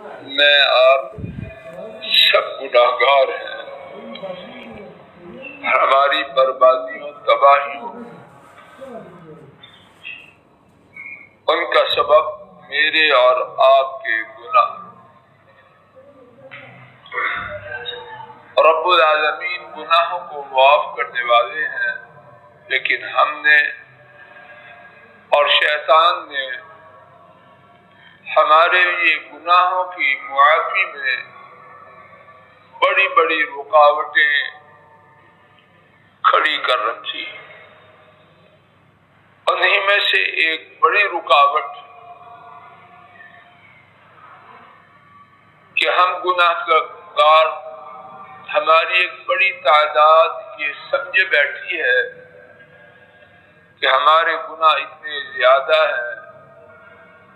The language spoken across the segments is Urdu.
میں آپ سب گناہگار ہیں، ہماری بربادیوں تباہیوں ان کا سبب میرے اور آپ کے گناہ۔ رب العالمین گناہوں کو معاف کرنے والے ہیں، لیکن ہم نے اور شیطان نے ہمارے لیے گناہوں کی معافی میں بڑی بڑی رکاوٹیں کھڑی کر رکھی۔ انہی میں سے ایک بڑی رکاوٹ کہ ہم گناہ گار، ہماری ایک بڑی تعداد یہ سمجھے بیٹھی ہے کہ ہمارے گناہ اتنے زیادہ ہیں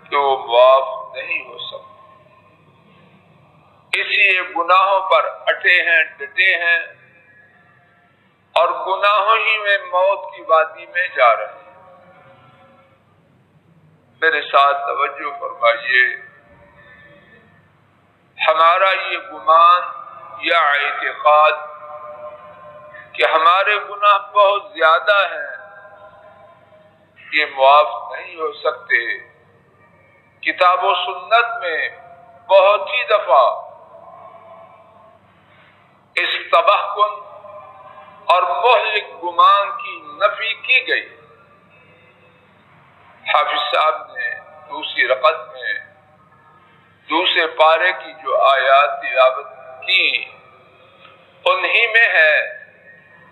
کہ وہ معاف نہیں ہو سکتے، اس لیے گناہوں پر اٹے ہیں، ڈٹے ہیں اور گناہوں ہی میں موت کی وادی میں جا رہے ہیں۔ میرے ساتھ توجہ فرمائیے، ہمارا یہ گمان یا اعتقاد کہ ہمارے گناہ بہت زیادہ ہیں، یہ معاف نہیں ہو سکتے، کتاب و سنت میں بہت ہی دفعہ اس تباہ کن اور مہلک گمان کی نفی کی گئی۔ حافظ صاحب نے دوسری رقط میں دوسرے پارے کی جو آیات تلاوت کی انہی میں ہے،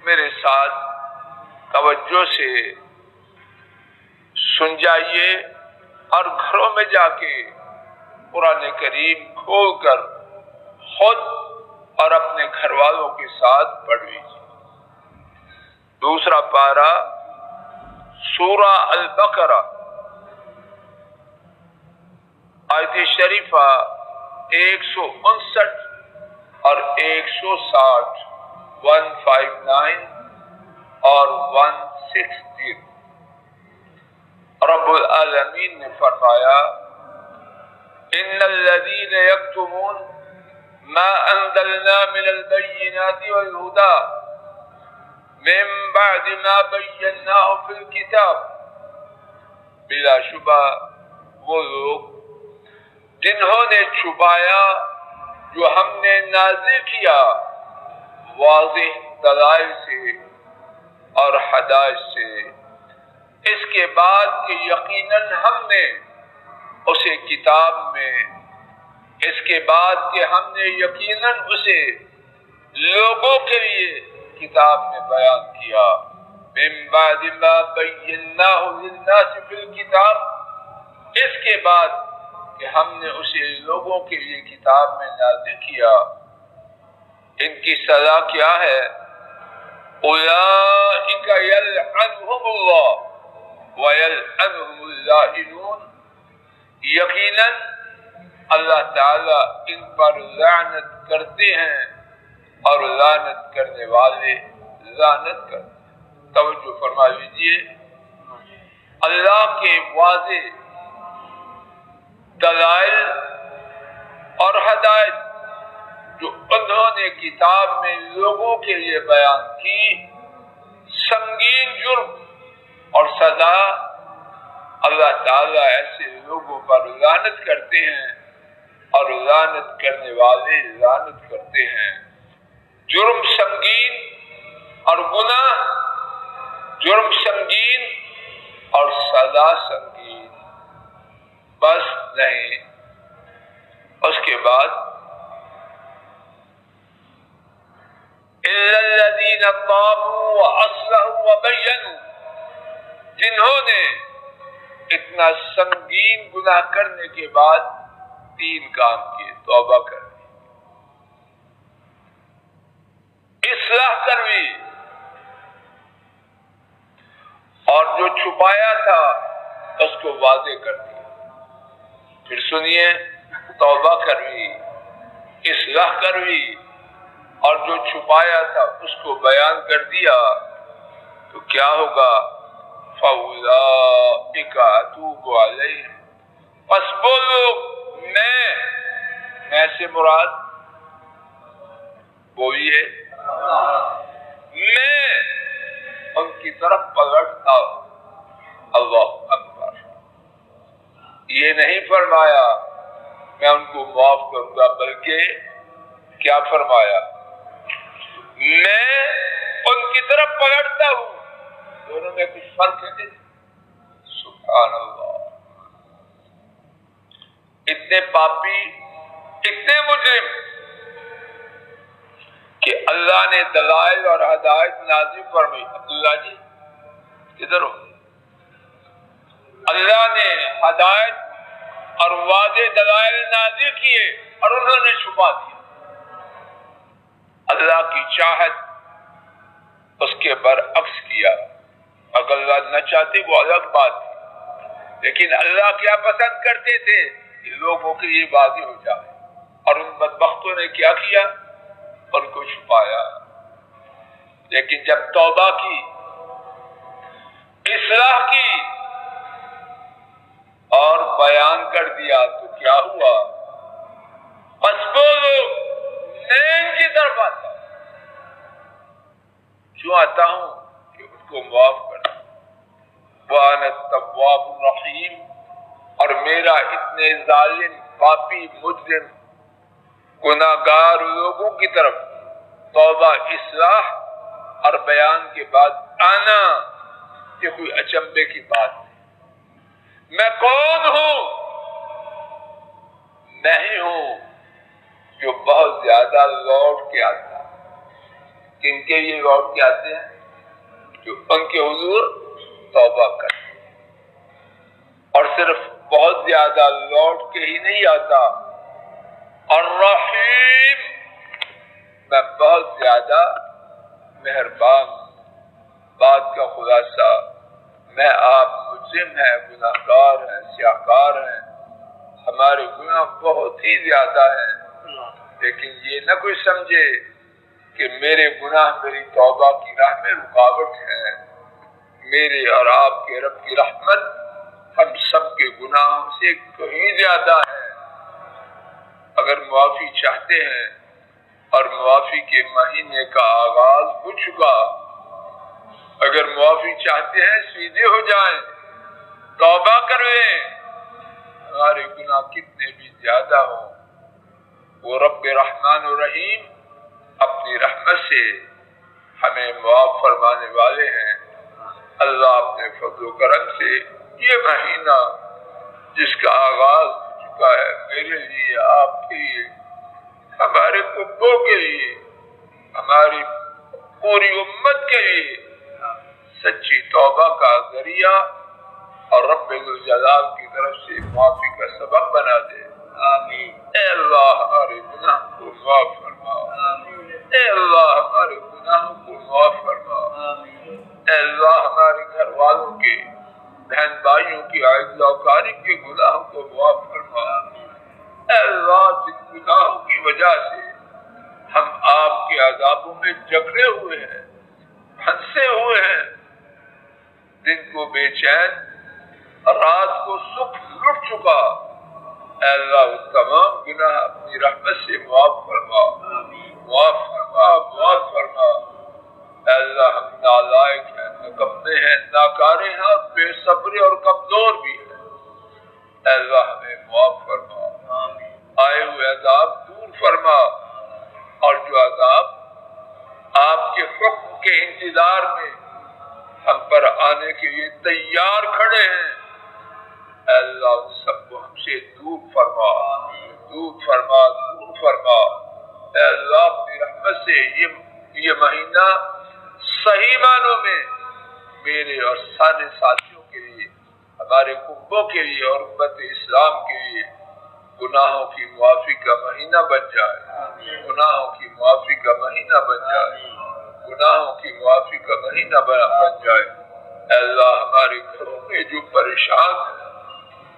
میرے ساتھ توجہ سے سن جائیے اور گھروں میں جا کے قرآن کریم کھول کر خود اور اپنے گھر والوں کے ساتھ پڑھ لیجیے۔ دوسرا پارہ سورہ البقرہ آیت شریفہ 159 اور 160، 159 اور 160۔ رب العالمین نے فرمایا ان الذین یکتمون ما انزلنا من البینات والہدی من بعد ما بیناہ فی الکتاب، بلا شبہ وہ لوگ جنہوں نے چھپایا جو ہم نے نازل کیا واضح دلائل سے اور ہدایت سے، اس کے بعد کہ یقیناً ہم نے اسے کتاب میں، اس کے بعد کہ ہم نے یقیناً اسے لوگوں کے لیے کتاب میں بیان کیا، من بعد ما بیناہ للناس فی الکتاب، اس کے بعد کہ ہم نے اسے لوگوں کے لیے کتاب میں نازل کیا۔ ان کی سزا کیا ہے؟ اولئک یلعنہم اللہ وَيَلْعَنُهُمُ اللَّاعِنُونَ، یقیناً اللہ تعالیٰ ان پر لعنت کرتے ہیں اور لعنت کرنے والے لعنت کرتے ہیں۔ توجہ فرما لیجیے، اللہ کے واضح دلائل اور ہدایت جو انہوں نے کتاب میں لوگوں کے لیے بیان کی، سنگین جرم اور سزا، اللہ تعالیٰ ایسے لوگوں پر لعنت کرتے ہیں اور لعنت کرنے والے لعنت کرتے ہیں۔ جرم سنگین اور گناہ، جرم سنگین اور سزا سنگین، بس نہیں، اس کے بعد اِلَّا الَّذِينَ تَابُوا وَأَصْلَحُوا وَبَيَّنُوا، جنہوں نے اتنا سنگین گناہ کرنے کے بعد 3 کام کیے، توبہ کر لی، اصلاح کر لی، اور جو چھپایا تھا اس کو واضح کر دیا۔ پھر سنیے، توبہ کر لی، اصلاح کر لی اور جو چھپایا تھا اس کو بیان کر دیا، تو کیا ہوگا؟ فَأُولَئِكَ أَتُوبُ عَلَيْهِمْ، پس وہ لوگ میں میں سے مراد بولیے میں ان کی طرف پلٹتا ہوں. اللہ اکبر. یہ نہیں فرمایا میں ان کو معاف کروں گا، بلکہ کیا فرمایا؟ میں ان کی طرف پلٹتا ہوں. دونوں میں کچھ فرق ہے نہیں. سبحان اللہ. اتنے پاپی، اتنے مجرم کہ اللہ نے دلائل اور ہدایت نازل فرمائی. عبداللہ جی کدھر ہو؟ اللہ نے ہدایت اور واضح دلائل نازل کیے اور انہوں نے چھپا دیا. اللہ کی چاہت اس کے برعکس کیا. اگر اللہ نہ چاہتے وہ الگ بات تھی، لیکن اللہ کیا پسند کرتے تھے کہ لوگوں کے لیے واضح ہو جائے. اور ان بدبختوں نے کیا کیا؟ ان کو چھپایا. لیکن جب توبہ کی، اصلاح کی اور بیان کر دیا تو کیا ہوا؟ بس وہ لوگ میں ان کی طرف آتا ہوں. کیوں آتا ہوں؟ کہ ان کو معاف کرنا. وَأَنَا التَّوَّابُ الرَّحِيمُ. اور میرا اتنے ظالم، پاپی، مجرم، گناہگار لوگوں کی طرف توبہ، اصلاح اور بیان کے بعد آنا یہ کوئی اچنبے کی بات نہیں. میں کون ہوں؟ میں ہی ہوں جو بہت زیادہ لوٹ کے آتا ہے. کن کے لیے لوٹ کے آتے ہیں؟ جو ان کے حضور توبہ کرتے ہیں. اور صرف بہت زیادہ لوٹ کے ہی نہیں آتا. اور رحیم، میں بہت زیادہ مہربان. بات کا خلاصہ، میں آپ مجرم ہیں، گناہگار ہیں، سیاہکار ہیں، ہمارے گناہ بہت ہی زیادہ ہیں. لیکن یہ نہ کوئی سمجھے کہ میرے گناہ میری توبہ کی راہ میں رکاوٹ ہے. میرے اور آپ کے رب کی رحمت ہم سب کے گناہوں سے کہیں زیادہ ہے. اگر معافی چاہتے ہیں اور معافی کے مہینے کا آغاز ہو چکا، اگر معافی چاہتے ہیں سیدھے ہو جائیں، توبہ کر لیں. ہمارے گناہ کتنے بھی زیادہ ہوں، وہ رب رحمان و رحیم اپنی رحمت سے ہمیں معاف فرمانے والے ہیں. اللہ اپنے فضل و کرم سے یہ مہینہ جس کا آغاز ہو چکا ہے، میرے لیے، آپ کے لیے، ہمارے کتوں کے لیے، ہماری پوری امت کے لیے سچی توبہ کا ذریعہ اور رب الجلال کی طرف سے معافی کا سبب بنا دے. آمین. اے اللہ ہمارے گناہ کو معاف فرما. اے اللہ ہمارے گناہوں کو معاف فرما. اے اللہ ہمارے گھر والوں کے، بہن بھائیوں کی عائد وقاری کے گناہوں کو معاف فرما. اے اللہ جن گناہوں کی وجہ سے ہم آپ کے عذابوں میں جکڑے ہوئے ہیں، پھنسے ہوئے ہیں، دن کو بے چین، رات کو سکھ لٹ چکا، اے اللہ وہ تمام گناہ اپنی رحمت سے معاف فرما. معاف فرما، معاف فرما. اے اللہ ہم نالائق ہیں، نکمے ہیں، ناکارے ہیں، بے صبر اور کمزور بھی ہیں. اے اللہ ہمیں معاف فرما. آئے ہوئے عذاب دور فرما، اور جو عذاب آپ کے حکم کے انتظار میں ہم پر آنے کے لیے تیار کھڑے ہیں، اے اللہ ان سب کو ہم سے دور فرما. دور فرما، دور فرما. اے اللہ اپنی رحمت سے یہ مہینہ صحیح معنوں میں میرے اور سارے ساتھیوں کے لیے، ہمارے کنبوں کے لیے اور امت اسلام کے لیے گناہوں کی معافی کا مہینہ بن جائے. گناہوں کی معافی کا مہینہ بن جائے. گناہوں کی معافی کا مہینہ بن جائے. اے اللہ ہمارے گھروں میں جو پریشان ہیں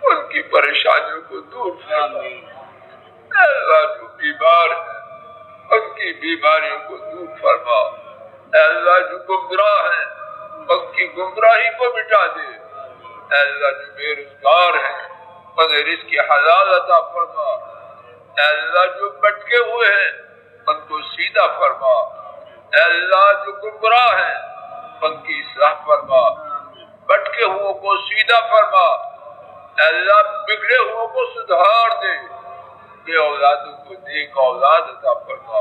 ان کی پریشانیوں کو دور فرما. اے اللہ جو بیمار ہیں ان کی بیماریوں کو دور فرما. اے اللہ جو گمراہ ہیں ان کی گمراہی کو مٹا دے. اے اللہ جو بے روزگار ہیں انہیں رزق حلال عطا فرما. اے اللہ جو بٹکے ہوئے ہیں ان کو سیدھا فرما، اے اللہ جو گمراہ ہیں ان کی اصلاح فرما، بٹکے ہوئے کو سیدھا فرما، اے اللہ بگڑے ہوئے کو سدھار دے، یہ اولادوں کو نیک اولاد عطا فرما،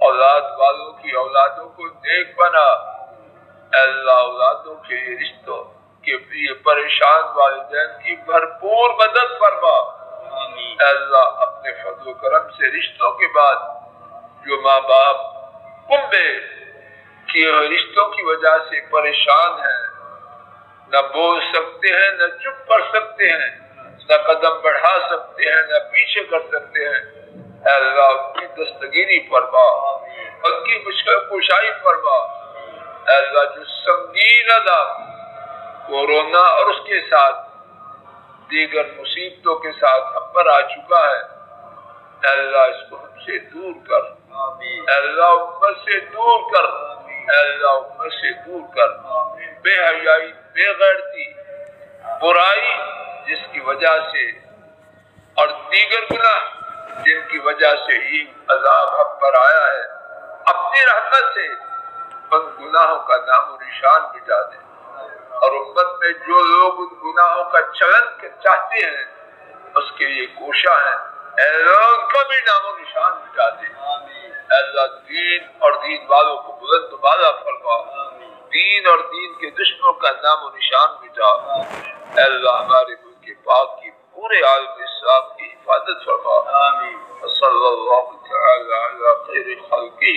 اولاد والوں کی اولادوں کو نیک بنا، اے اللہ اولادوں کے رشتوں کے لیے پریشان والدین کی بھرپور مدد فرما، اے اللہ اپنے فضل و کرم سے رشتوں کے بعد جو ماں باپ کنبے کی رشتوں کی وجہ سے پریشان ہیں، نہ بول سکتے ہیں، نہ چپ کر سکتے ہیں، نہ قدم بڑھا سکتے ہیں، نہ پیچھے کر سکتے ہیں، اے اللہ ان کی دستگیری فرما، ان کی مشکل کشائی فرما، اے اللہ جو سنگین عذاب کورونا اور اس کے ساتھ دیگر مصیبتوں کے ساتھ ہم پر آ چکا ہے، اے اللہ اس کو ہم سے دور کر، اے اللہ امت سے دور کر، اے اللہ امت سے دور کر، بے حیائی، بے غیرتی، برائی جس کی وجہ سے اور دیگر گناہ جن کی وجہ سے ہی عذاب ہم پر آیا ہے، اپنی رحمت سے ان گناہوں کا نام و نشان مٹا دے، اور امت میں جو لوگ ان گناہوں کا چلن چاہتے ہیں اس کے لیے کوشاں ہیں، اے اللہ ان کا بھی نام و نشان مٹا دے، اے اللہ دین اور دین والوں کو بلند و بالا فرما، دین اور دین کے دشمنوں کا نام و نشان مٹا، اے اللہ ہمارے ملک پاک کی پورے عالم اسلام کی حفاظت فرما، صلی اللہ تعالی علی خیر خلقہ